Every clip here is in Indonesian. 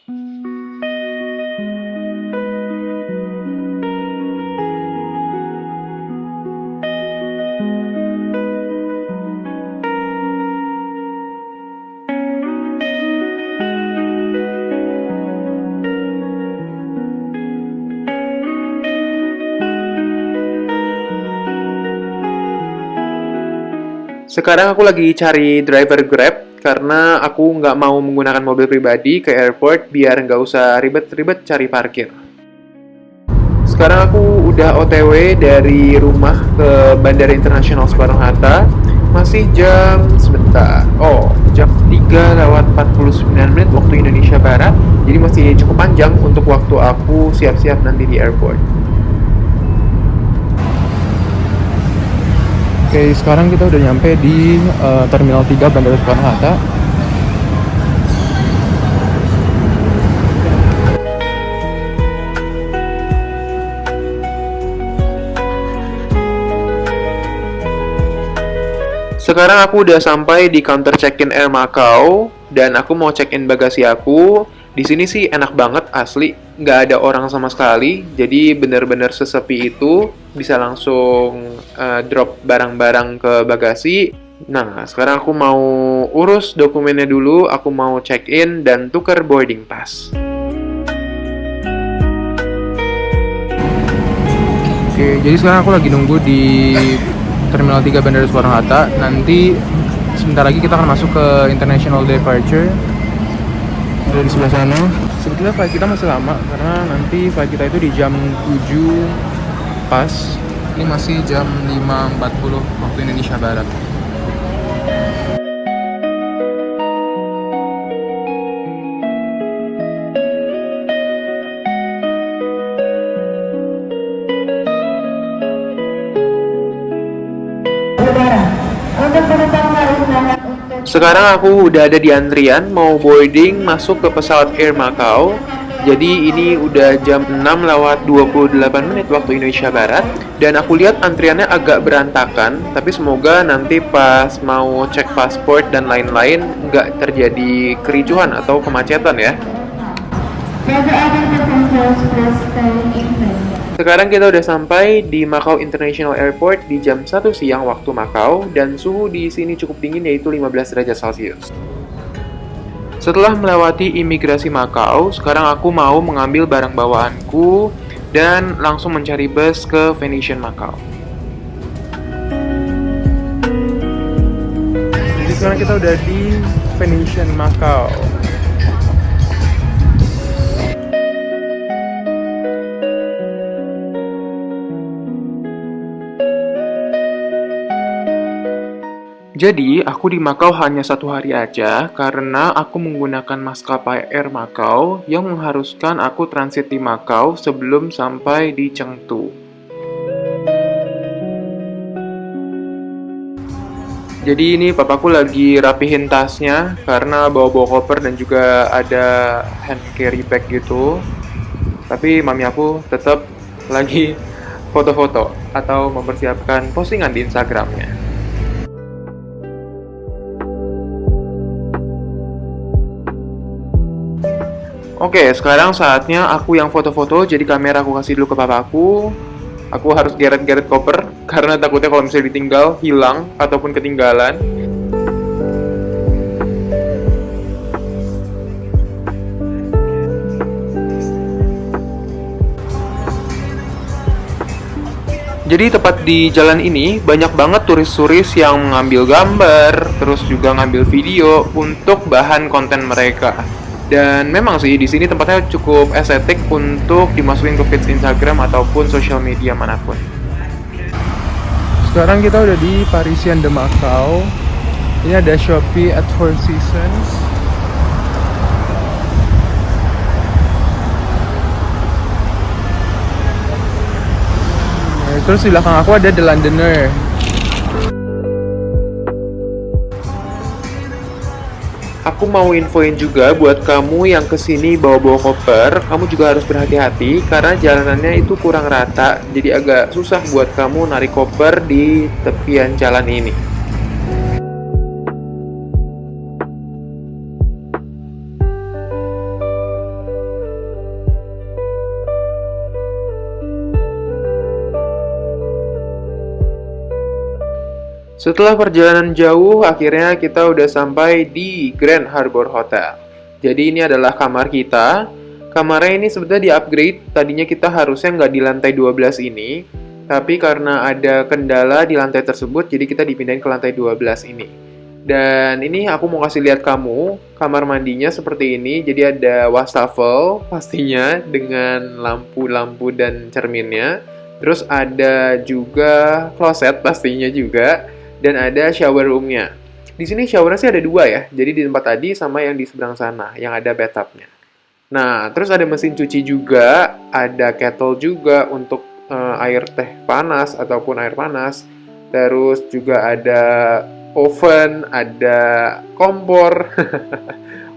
Sekarang aku lagi cari driver Grab karena aku nggak mau menggunakan mobil pribadi ke airport biar nggak usah ribet-ribet cari parkir. Sekarang aku udah OTW dari rumah ke Bandara Internasional Soekarno-Hatta. Masih jam 3 lewat 49 menit waktu Indonesia Barat. Jadi masih cukup panjang untuk waktu aku siap-siap nanti di airport. Oke, sekarang kita udah nyampe di Terminal 3 Bandara Soekarno-Hatta. Sekarang aku udah sampai di counter check-in Air Macau dan aku mau check-in bagasi aku. Di sini sih enak banget asli, nggak ada orang sama sekali. Jadi bener-bener sesepi itu, bisa langsung drop barang-barang ke bagasi. Nah, sekarang aku mau urus dokumennya dulu, aku mau check-in dan tuker boarding pass. Oke, jadi sekarang aku lagi nunggu di Terminal 3 Bandara Soekarno-Hatta. Nanti sebentar lagi kita akan masuk ke International Departure. Ada di sebelah sana. Sebetulnya flight kita masih lama karena nanti flight kita itu di jam 7 pas. Ini masih jam 5.40 waktu Indonesia Barat. Sekarang aku udah ada di antrian mau boarding masuk ke pesawat Air Macau. Jadi ini udah jam 6 lewat 28 menit waktu Indonesia Barat. Dan aku lihat antriannya agak berantakan. Tapi semoga nanti pas mau cek paspor dan lain-lain nggak terjadi kericuhan atau kemacetan ya. Sekarang kita udah sampai di Macau International Airport di jam 1 siang waktu Macau dan suhu di sini cukup dingin yaitu 15 derajat Celcius. Setelah melewati imigrasi Macau, sekarang aku mau mengambil barang bawaanku dan langsung mencari bus ke Venetian Macau. Jadi sekarang kita udah di Venetian Macau. Jadi, aku di Macau hanya 1 hari aja karena aku menggunakan maskapai Air Macau yang mengharuskan aku transit di Macau sebelum sampai di Chengdu. Jadi ini papaku lagi rapihin tasnya karena bawa-bawa koper dan juga ada hand carry bag gitu. Tapi mami aku tetap lagi foto-foto atau mempersiapkan postingan di Instagramnya. Oke, sekarang saatnya aku yang foto-foto, jadi kamera aku kasih dulu ke papaku. Aku harus geret-geret koper, karena takutnya kalau misalnya ditinggal, hilang, ataupun ketinggalan. Jadi tepat di jalan ini, banyak banget turis-turis yang ngambil gambar, terus juga ngambil video untuk bahan konten mereka. Dan memang sih di sini tempatnya cukup estetik untuk dimasukin ke feed Instagram ataupun social media manapun. Sekarang kita udah di Parisian de Macau. Ini ada Shopee at Four Seasons. Terus di belakang aku ada The Londoner. Aku mau infoin juga buat kamu yang kesini bawa-bawa koper, kamu juga harus berhati-hati karena jalanannya itu kurang rata, jadi agak susah buat kamu narik koper di tepian jalan ini. Setelah perjalanan jauh, akhirnya kita udah sampai di Grand Harbor Hotel. Jadi ini adalah kamar kita. Kamarnya ini sebetulnya di-upgrade. Tadinya kita harusnya nggak di lantai 12 ini. Tapi karena ada kendala di lantai tersebut, jadi kita dipindahin ke lantai 12 ini. Dan ini aku mau kasih lihat kamu, kamar mandinya seperti ini. Jadi ada wastafel pastinya dengan lampu-lampu dan cerminnya. Terus ada juga kloset pastinya juga. Dan ada shower room-nya. Di sini showernya sih ada dua ya. Jadi di tempat tadi sama yang di seberang sana, yang ada bathtub-nya. Nah, terus ada mesin cuci juga, ada kettle juga untuk air teh panas ataupun air panas. Terus juga ada oven, ada kompor.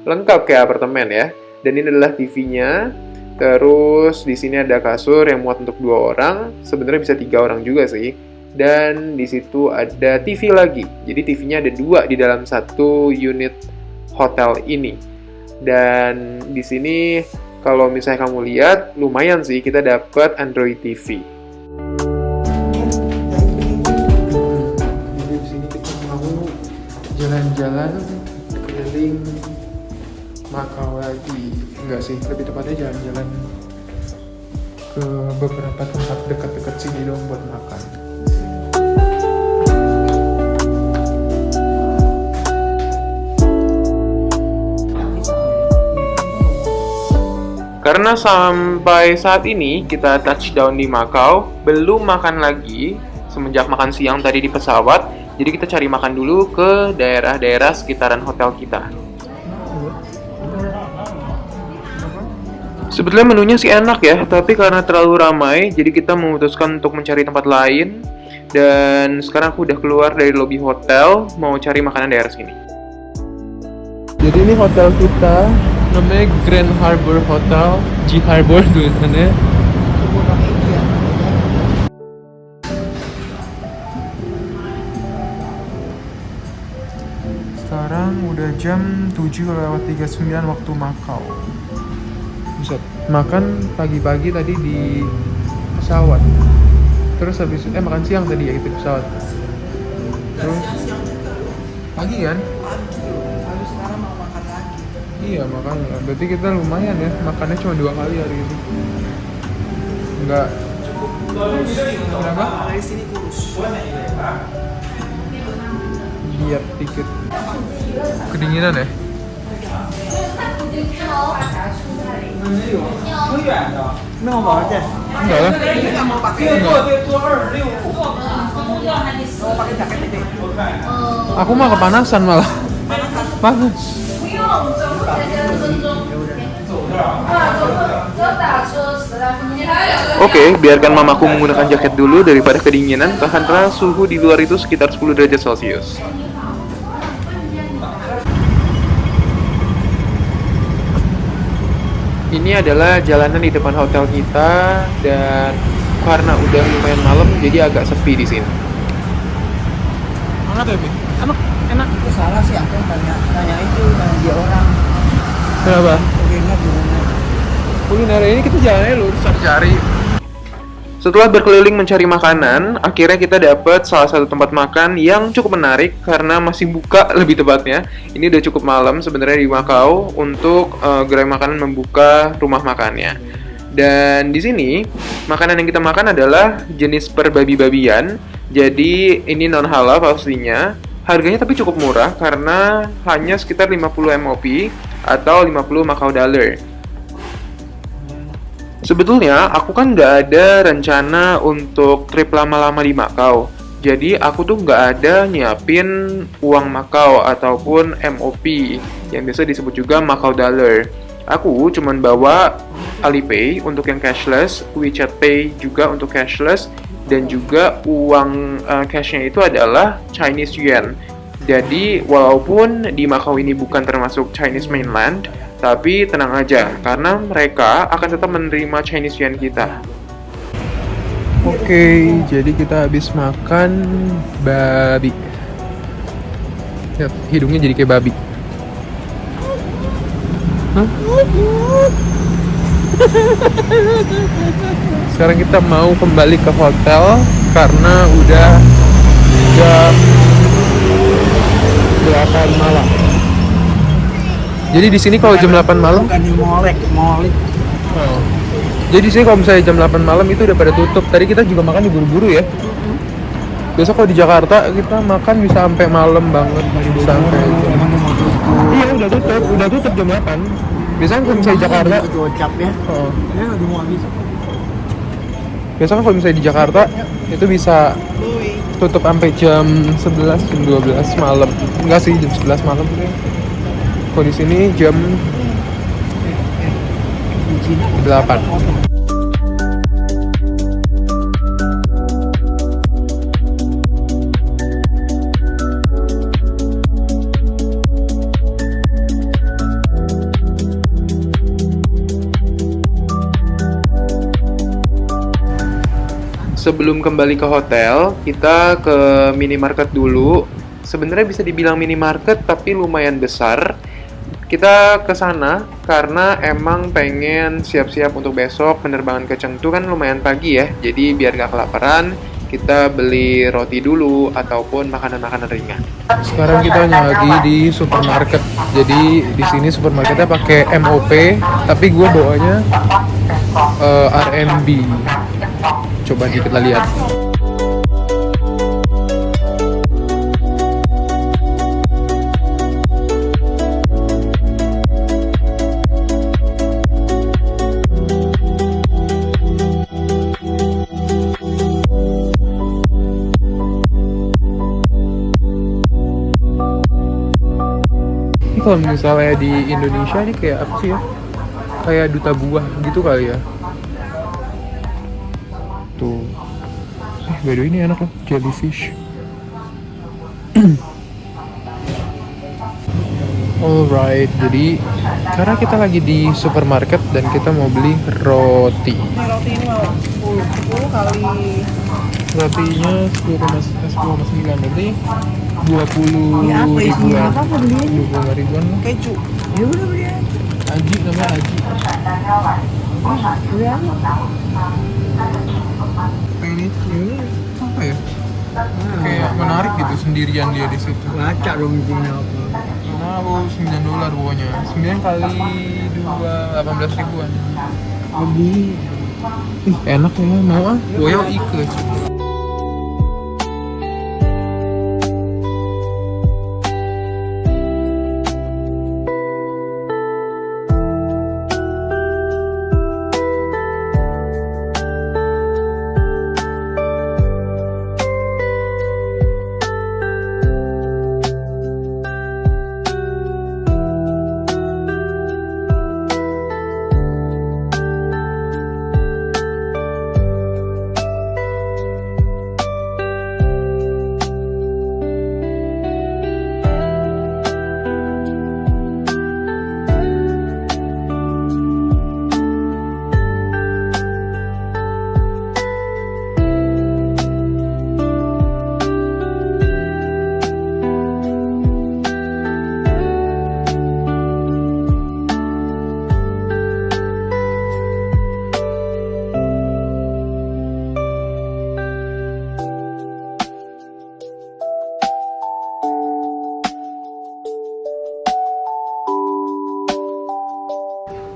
Lengkap kayak apartemen ya. Dan ini adalah TV-nya. Terus di sini ada kasur yang muat untuk 2 orang. Sebenarnya bisa 3 orang juga sih. Dan di situ ada TV lagi. Jadi TV-nya ada 2 di dalam satu unit hotel ini. Dan di sini kalau misalnya kamu lihat, lumayan sih kita dapat Android TV. Jadi di sini kita mau jalan-jalan keliling Makau lagi. Enggak sih, lebih tepatnya jalan-jalan ke beberapa tempat dekat-dekat sini dong buat makan. Karena sampai saat ini kita touchdown di Makau, belum makan lagi semenjak makan siang tadi di pesawat. Jadi kita cari makan dulu ke daerah-daerah sekitaran hotel kita. Sebetulnya menunya sih enak ya, tapi karena terlalu ramai, jadi kita memutuskan untuk mencari tempat lain. Dan sekarang aku udah keluar dari lobi hotel, mau cari makanan daerah sini. Jadi ini hotel kita, namanya Grand Harbor Hotel, G Harbor tulisannya. Sekarang udah jam 7:39 waktu Makau. Buset, makan pagi-pagi tadi di pesawat. Terus habis makan siang tadi ya gitu di pesawat. Terus pagi kan? Lalu sekarang mau makan lagi. Iya makanya, berarti kita lumayan ya, makannya cuma 2 kali hari ini. Enggak. Kenapa? Dari sini kurus. Lihat dikit. Kedinginan ya? Mau bawa aja. Enggak lah. Ini nggak mau pakai. Enggak. Mau pakai jaket ini. Aku mah kepanasan malah. Panas. Oke, biarkan mamaku menggunakan jaket dulu daripada kedinginan, karena suhu di luar itu sekitar 10 derajat Celcius. Ini adalah jalanan di depan hotel kita, dan karena udah lumayan malam, jadi agak sepi di sini. Hangat ya, Bi? Enak. Itu salah sih aku tanya itu tanya dia orang. Kenapa? Kuliner gimana? Kuliner ini kita jalannya lurus cari-cari. Setelah berkeliling mencari makanan, akhirnya kita dapat salah satu tempat makan yang cukup menarik karena masih buka lebih tepatnya. Ini udah cukup malam sebenarnya di Makau untuk gerai makanan membuka rumah makannya. Dan di sini makanan yang kita makan adalah jenis perbabi-babian. Jadi ini non halal pastinya. Harganya tapi cukup murah karena hanya sekitar 50 MOP atau 50 Makau dollar. Sebetulnya aku kan nggak ada rencana untuk trip lama-lama di Makau. Jadi aku tuh nggak ada nyiapin uang Makau ataupun MOP yang biasa disebut juga Makau dollar. Aku cuman bawa Alipay untuk yang cashless, WeChat Pay juga untuk cashless, dan juga uang cashnya itu adalah Chinese Yuan. Jadi walaupun di Makau ini bukan termasuk Chinese mainland, tapi tenang aja, karena mereka akan tetap menerima Chinese Yuan kita. Oke, jadi kita habis makan babi. Lihat, hidungnya jadi kayak babi. Hah? Sekarang kita mau kembali ke hotel karena udah jam 8 malam. Jadi di sini kalau jam 8 malam, Bukan molek. oh. Jadi di sini kalau misalnya jam 8 malam itu udah pada tutup. Tadi kita juga makan di buru-buru ya. Biasa kalau di Jakarta kita makan bisa sampai malam banget, sampai Emang mau tutup. iya udah tutup jam 8. Biasanya kalau misalnya di Jakarta, Gocap ya. oh. Ya udah mau habis. Biasanya kalau misalnya di Jakarta itu bisa tutup sampai jam 11, jam 12 malam. Enggak sih, jam 11 malam deh. Kalau di sini jam 8. Sebelum kembali ke hotel, kita ke minimarket dulu. Sebenarnya bisa dibilang minimarket, tapi lumayan besar. Kita ke sana karena emang pengen siap-siap untuk besok. Penerbangan ke Chengdu kan lumayan pagi ya, jadi biar gak kelaparan, kita beli roti dulu ataupun makanan-makanan ringan. Sekarang kita hanya lagi di supermarket. Jadi di sini supermarketnya pakai MOP, tapi gue bawanya RMB. Coba kita lihat. Ini kalau misalnya di Indonesia ini kayak apa sih ya? Kayak duta buah gitu kali ya. Tuh. By the way ini enak loh, jellyfish. Alright, jadi karena kita lagi di supermarket dan kita mau beli roti. Ini roti ini mau 10 kali Rotinya 10,9 berarti 20 Ya, apa isinya? ribuan. Apa belinya? 25 ribuan. keju. Ya udah beli aja. Aji namanya Aji. Beli aja. Ini apa ya? Kayak menarik gitu sendirian dia di situ. Baca dong isinya apa. Nah, $9 pokoknya. 9 kali 2, 18 ribuan. Lebih. Ih, enak ya, mau ah. Boyo ike.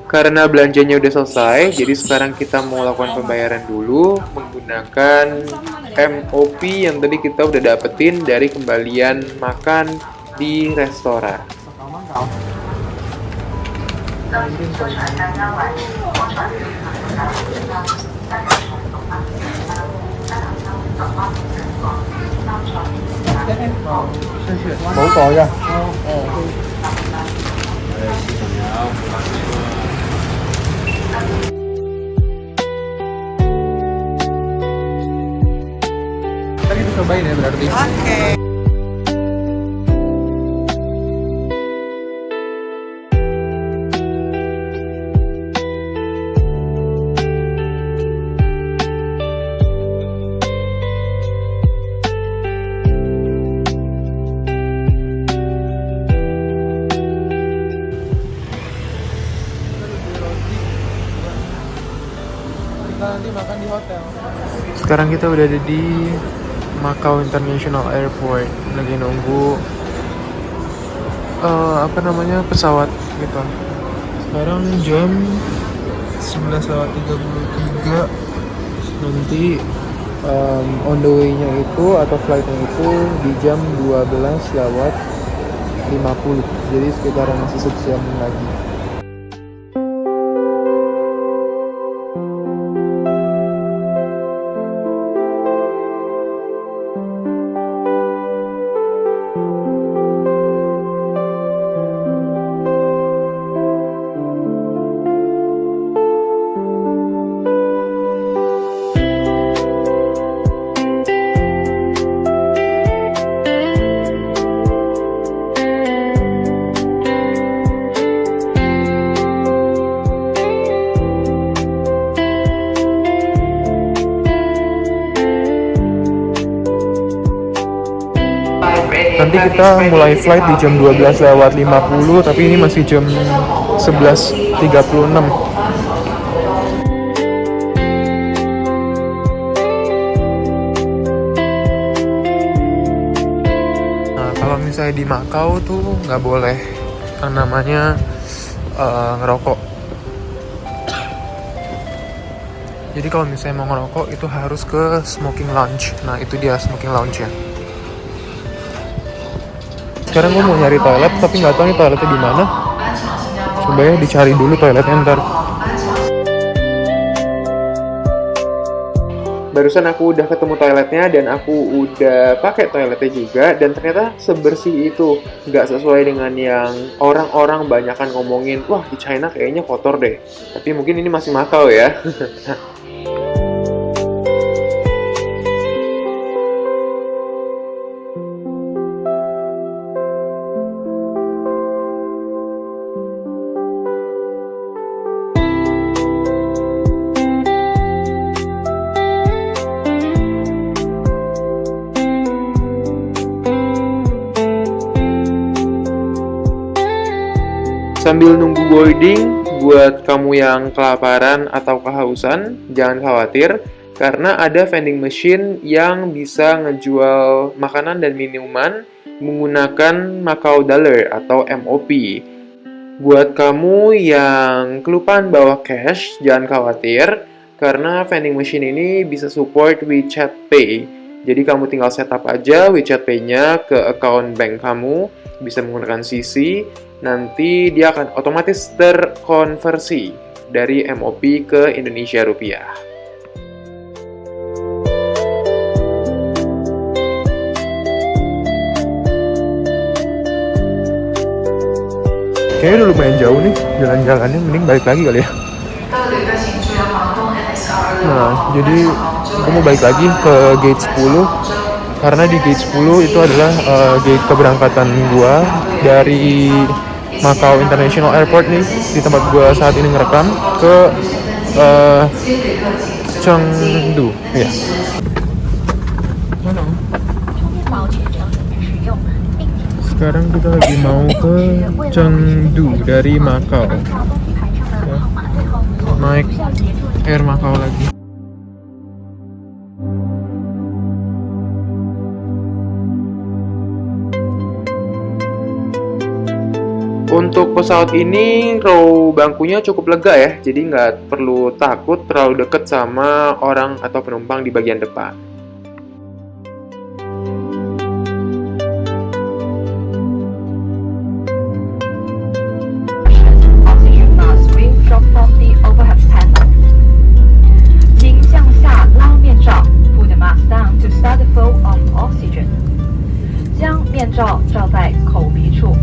Karena belanjanya udah selesai, jadi sekarang kita mau lakukan pembayaran dulu menggunakan MOP yang tadi kita udah dapetin dari kembalian makan di restoran. Mau tỏi à? Tadi kita cobain ya berarti. Oke. Nanti makan di hotel. Sekarang kita udah ada di Macau International Airport, lagi nunggu pesawat gitu. Sekarang jam 11:33. Nanti on the way-nya itu atau flight-nya itu di jam 12:50. Jadi sekitar masih sejam lagi. Nanti kita mulai flight di jam 12:50, tapi ini masih jam 11:36. Nah, kalau misalnya di Makau tuh nggak boleh yang namanya ngerokok. Jadi kalau misalnya mau ngerokok itu harus ke smoking lounge. Nah, itu dia smoking lounge-nya. Sekarang gue mau nyari toilet, tapi nggak tahu nih toiletnya di mana. Coba ya dicari dulu toiletnya ntar. Barusan aku udah ketemu toiletnya dan aku udah pakai toiletnya juga, dan ternyata sebersih itu. Nggak sesuai dengan yang orang-orang banyakan ngomongin, wah di China kayaknya kotor deh. Tapi mungkin ini masih Makau ya. Sambil nunggu boarding, buat kamu yang kelaparan atau kehausan, jangan khawatir, karena ada vending machine yang bisa ngejual makanan dan minuman menggunakan Macau Dollar atau MOP. Buat kamu yang kelupaan bawa cash, jangan khawatir, karena vending machine ini bisa support WeChat Pay. Jadi kamu tinggal setup aja WeChat Pay-nya ke account bank kamu, bisa menggunakan CC, nanti dia akan otomatis terkonversi dari MOP ke Indonesia Rupiah. Kayaknya udah lumayan jauh nih jalan-jalannya, mending balik lagi kali ya. Nah, jadi aku mau balik lagi ke gate 10 karena di gate 10 itu adalah gate keberangkatan gua dari Macau International Airport nih, di tempat gua saat ini ngerekam, ke Chengdu. Ya. Mana? Sekarang kita lagi mau ke Chengdu dari Macau. Ya. Naik Air Macau lagi. Untuk pesawat ini, row bangkunya cukup lega ya, jadi nggak perlu takut terlalu deket sama orang atau penumpang di bagian depan. Oxygen mask being dropped from the overhead panel. 请向下拉面罩 ，Pull the mask down to start the flow of oxygen. 将面罩罩在口鼻处。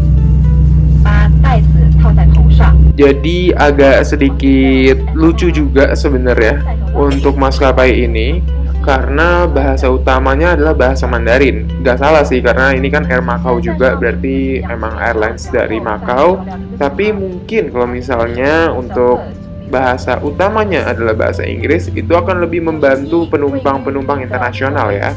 Jadi agak sedikit lucu juga sebenarnya untuk maskapai ini, karena bahasa utamanya adalah bahasa Mandarin. Gak salah sih, karena ini kan Air Macau juga, berarti emang airlines dari Macau. Tapi mungkin kalau misalnya untuk bahasa utamanya adalah bahasa Inggris, itu akan lebih membantu penumpang-penumpang internasional ya.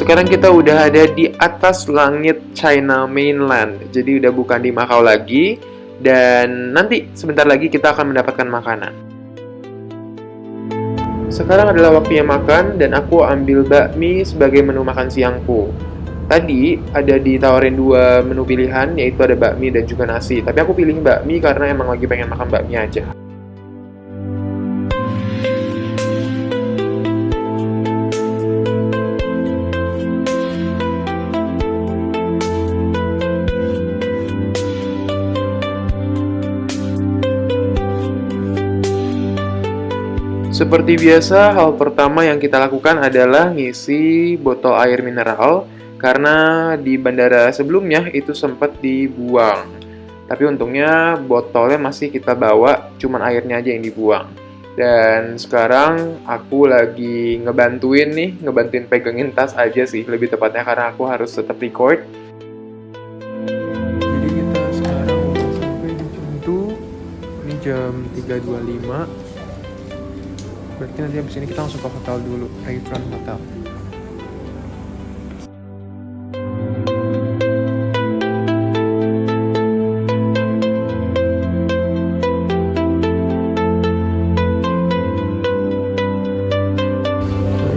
Sekarang kita udah ada di atas langit China Mainland. Jadi udah bukan di Macau lagi. Dan nanti sebentar lagi kita akan mendapatkan makanan. Sekarang adalah waktunya makan dan aku ambil bakmi sebagai menu makan siangku. Tadi ada ditawarin 2 menu pilihan, yaitu ada bakmi dan juga nasi. Tapi aku pilih bakmi karena emang lagi pengen makan bakmi aja. Seperti biasa, hal pertama yang kita lakukan adalah ngisi botol air mineral karena di bandara sebelumnya itu sempat dibuang. Tapi untungnya botolnya masih kita bawa, cuman airnya aja yang dibuang. Dan sekarang aku lagi ngebantuin pegangin tas aja sih, lebih tepatnya karena aku harus tetap record. Jadi kita sekarang udah sampai di Chengdu. Ini jam 3.25. Berarti nanti habis ini kita langsung ke hotel dulu, Rayfront Hotel.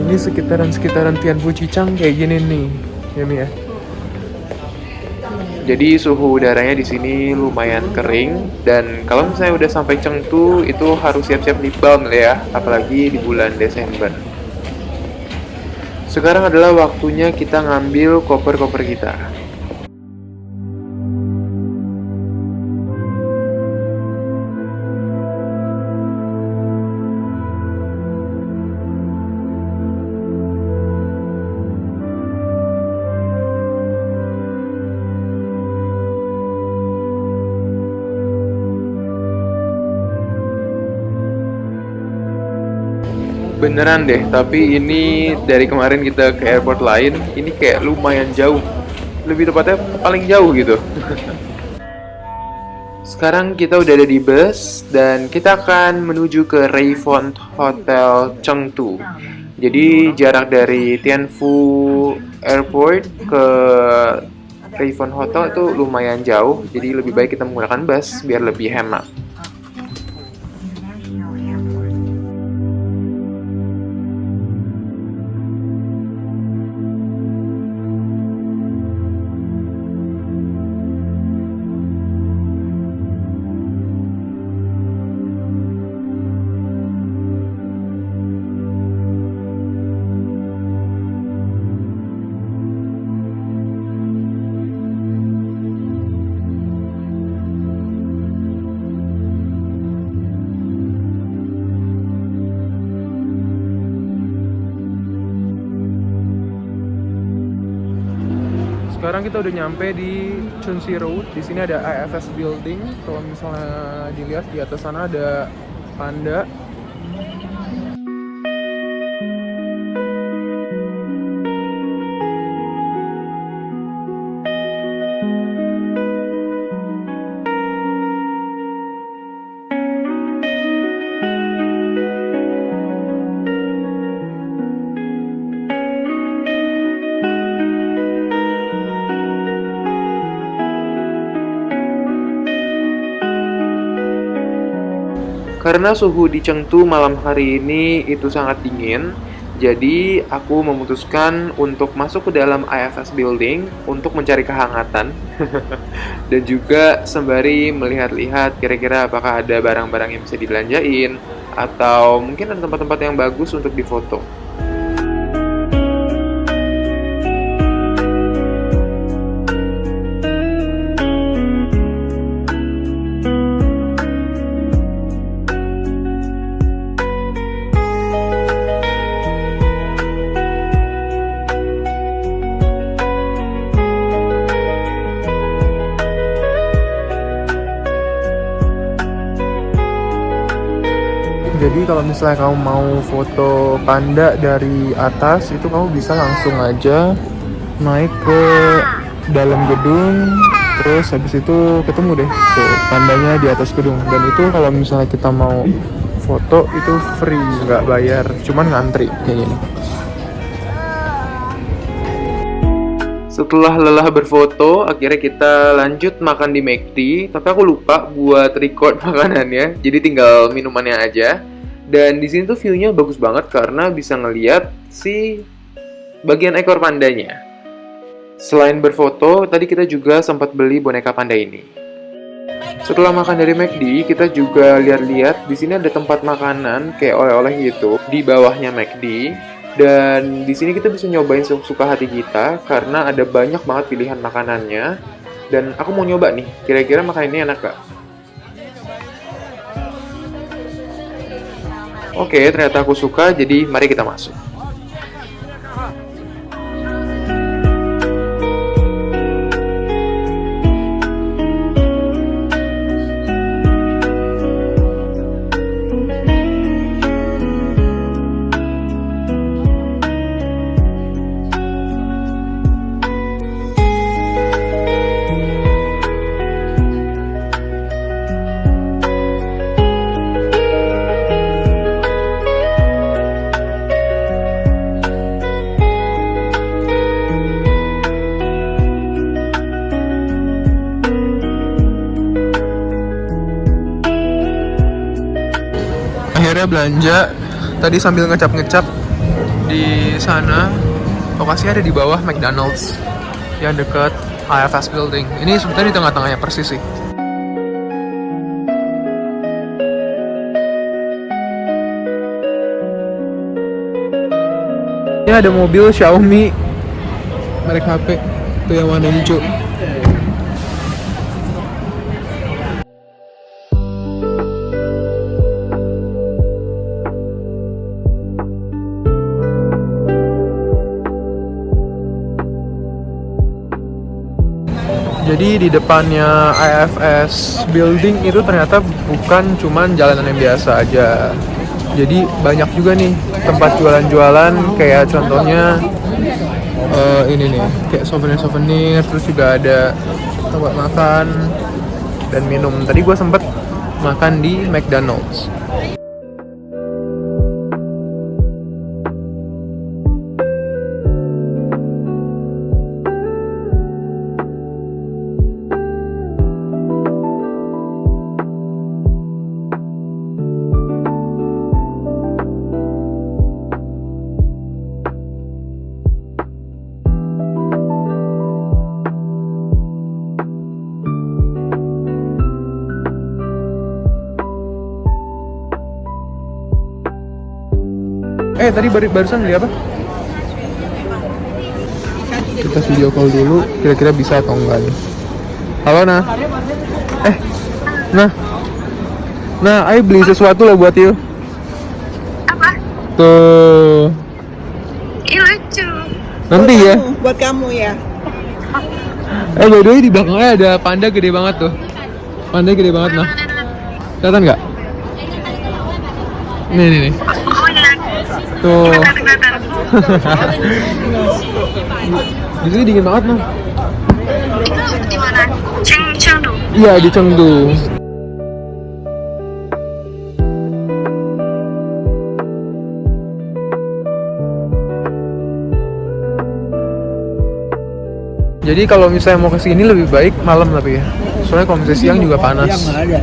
Ini sekitaran Tianfu Cicang kayak gini nih, ya Mi ya. Jadi suhu udaranya di sini lumayan kering dan kalau misalnya udah sampai Chengdu itu harus siap-siap lip balm lah ya, apalagi di bulan Desember. Sekarang adalah waktunya kita ngambil koper-koper kita. Beneran deh, tapi ini dari kemarin kita ke airport lain, ini kayak lumayan jauh. Lebih tepatnya paling jauh gitu. Sekarang kita udah ada di bus dan kita akan menuju ke Rayfront Hotel Chengdu. Jadi jarak dari Tianfu Airport ke Rayfront Hotel itu lumayan jauh, jadi lebih baik kita menggunakan bus biar lebih hemat. Sekarang kita udah nyampe di Chunxi Road. Di sini ada IFS Building. Kalau misalnya dilihat di atas sana ada panda. Karena suhu di Chengdu malam hari ini itu sangat dingin, jadi aku memutuskan untuk masuk ke dalam IFS Building untuk mencari kehangatan dan juga sembari melihat-lihat kira-kira apakah ada barang-barang yang bisa dibelanjain atau mungkin ada tempat-tempat yang bagus untuk difoto. Jadi kalau misalnya kamu mau foto panda dari atas, itu kamu bisa langsung aja naik ke dalam gedung, terus habis itu ketemu deh tuh pandanya di atas gedung. Dan itu kalau misalnya kita mau foto itu free, nggak bayar, cuman ngantri kayak gini. Setelah lelah berfoto, akhirnya kita lanjut makan di McD. Tapi aku lupa buat record makanannya, jadi tinggal minumannya aja. Dan di sini tuh view-nya bagus banget karena bisa ngeliat si bagian ekor pandanya. Selain berfoto, tadi kita juga sempat beli boneka panda ini. Setelah makan dari McD, kita juga lihat-lihat di sini ada tempat makanan kayak oleh-oleh gitu di bawahnya McD. Dan di sini kita bisa nyobain sesuka hati kita karena ada banyak banget pilihan makanannya. Dan aku mau nyoba nih, kira-kira makan ini enak gak? Oke, ternyata aku suka, jadi mari kita masuk. Akhirnya belanja tadi sambil ngecap-ngecap di sana. Lokasinya ada di bawah McDonald's yang dekat IFS Building. Ini sebetulnya di tengah-tengahnya persis sih. Ini ada mobil Xiaomi merek HP tuh yang warna hijau. Jadi di depannya IFS Building itu ternyata bukan cuman jalanan yang biasa aja. Jadi banyak juga nih tempat jualan-jualan kayak contohnya ini nih, kayak souvenir-souvenir, terus juga ada tempat makan dan minum. Tadi gue sempet makan di McDonald's. Tadi barusan beli apa? Kita video call dulu, kira-kira bisa atau enggak nih. Halo Nah. Nah, ayo beli sesuatu lah buat you. Apa? Tuh. Ih, lucu. Nanti ya. Buat kamu ya. By the way di belakangnya ada panda gede banget tuh. Panda gede banget Nah. Kelihatan nggak? Nih. Oh iya, Tuh. kelihatan. Di sini dingin banget Nah. Itu di mana? Chengdu. Iya di Chengdu. Jadi kalau misalnya mau kesini lebih baik malam tapi ya. Soalnya kalau misalnya siang juga panas. Yang nggak ada.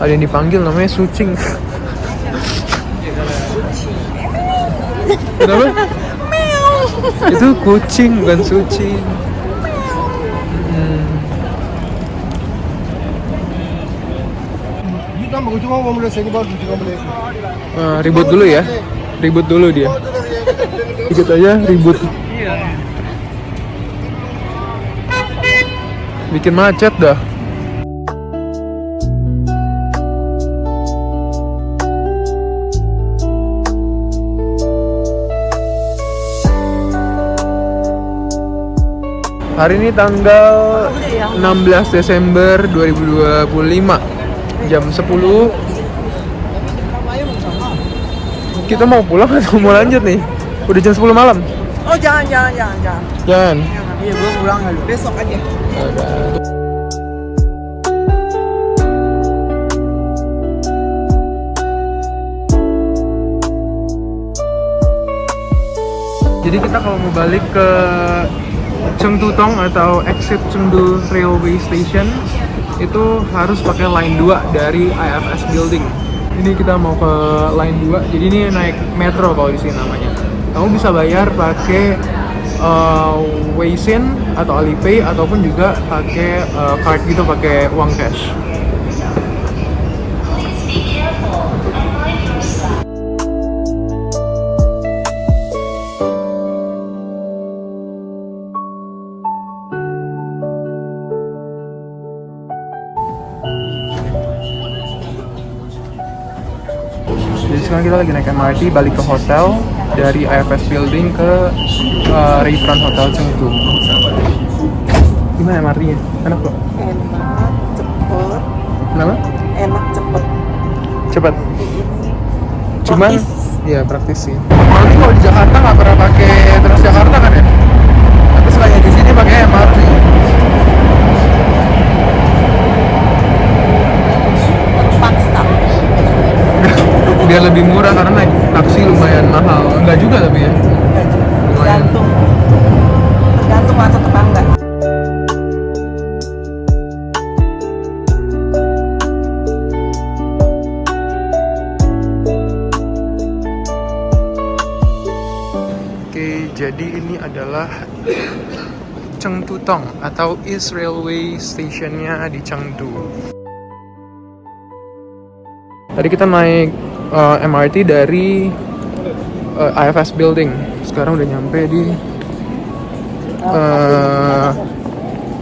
Ada yang dipanggil namanya Sucing. Kenapa? Itu kucing bukan Sucing. Ribut dulu ya. Ribut dulu dia. Ikut aja ribut. Bikin macet dah. Hari ini tanggal 16 Desember 2025 jam 10. Kita mau pulang atau mau lanjut nih? Udah jam 10 malam. Oh jangan. Jangan. Iya gue pulang dulu. Besok aja. Jadi kita kalau mau balik ke Chengdu Tong atau exit Chengdu Railway Station itu harus pakai line 2 dari IFS Building. Ini kita mau ke line 2, jadi ini naik metro kalau di sini namanya. Kamu bisa bayar pakai Weixin atau Alipay ataupun juga pakai card gitu, pakai uang cash. Jadi sekarang kita lagi naik MRT balik ke hotel dari IFS Building ke Rayfront Hotel Chengdu. Gimana MRT-nya? Enak kok? Enak, cepet. Kenapa? Enak, cepet. Cepat. Cuman, Praktis. ya praktis sih. Nanti kalau di Jakarta nggak pernah pakai Transjakarta kan ya? Tapi selain di sini pakai MRT. Terpaksa. Biar lebih murah karena naik taksi lumayan mahal. Enggak juga tapi ya. Lumayan. Tergantung. Tergantung macet apa enggak. Oke, jadi ini adalah Chengdu Tong atau East Railway Stationnya di Chengdu. Tadi kita naik MRT dari IFS Building. Sekarang udah nyampe di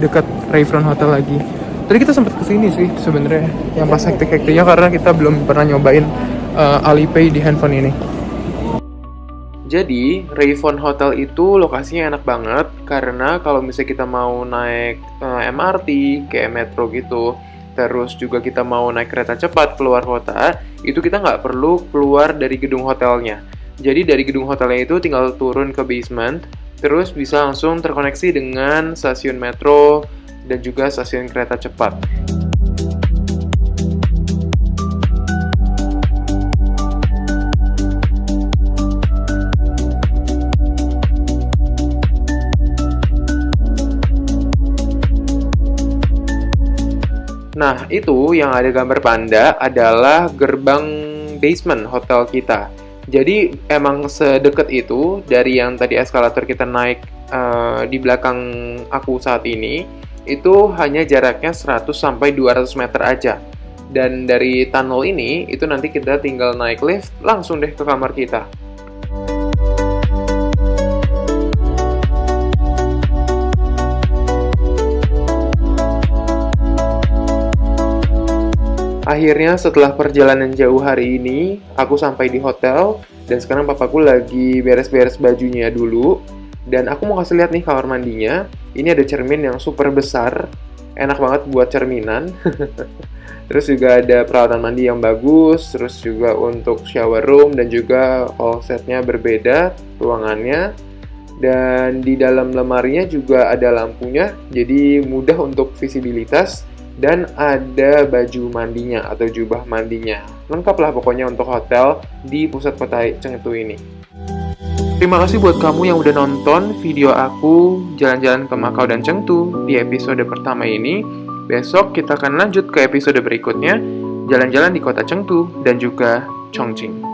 dekat Rayfront Hotel lagi. Tadi kita sempat kesini sih sebenarnya, yang pas hektik-hektiknya karena kita belum pernah nyobain Alipay di handphone ini. Jadi, Rayfront Hotel itu lokasinya enak banget karena kalau misalnya kita mau naik MRT, kayak metro gitu, terus juga kita mau naik kereta cepat keluar kota, itu kita nggak perlu keluar dari gedung hotelnya. Jadi dari gedung hotelnya itu tinggal turun ke basement, terus bisa langsung terkoneksi dengan stasiun metro dan juga stasiun kereta cepat. Nah, itu yang ada gambar panda adalah gerbang basement hotel kita. Jadi, emang sedekat itu dari yang tadi eskalator kita naik di belakang aku saat ini, itu hanya jaraknya 100-200 meter aja. Dan dari tunnel ini, itu nanti kita tinggal naik lift, langsung deh ke kamar kita. Akhirnya setelah perjalanan jauh hari ini, aku sampai di hotel dan sekarang papaku lagi beres-beres bajunya dulu. Dan aku mau kasih lihat nih kamar mandinya. Ini ada cermin yang super besar, enak banget buat cerminan. Terus juga ada peralatan mandi yang bagus, terus juga untuk shower room dan juga closetnya berbeda ruangannya. Dan di dalam lemarinya juga ada lampunya, jadi mudah untuk visibilitas. Dan ada baju mandinya atau jubah mandinya. Lengkap lah pokoknya untuk hotel di pusat kota Chengdu ini. Terima kasih buat kamu yang udah nonton video aku jalan-jalan ke Macau dan Chengdu di episode pertama ini. Besok kita akan lanjut ke episode berikutnya, jalan-jalan di kota Chengdu dan juga Chongqing.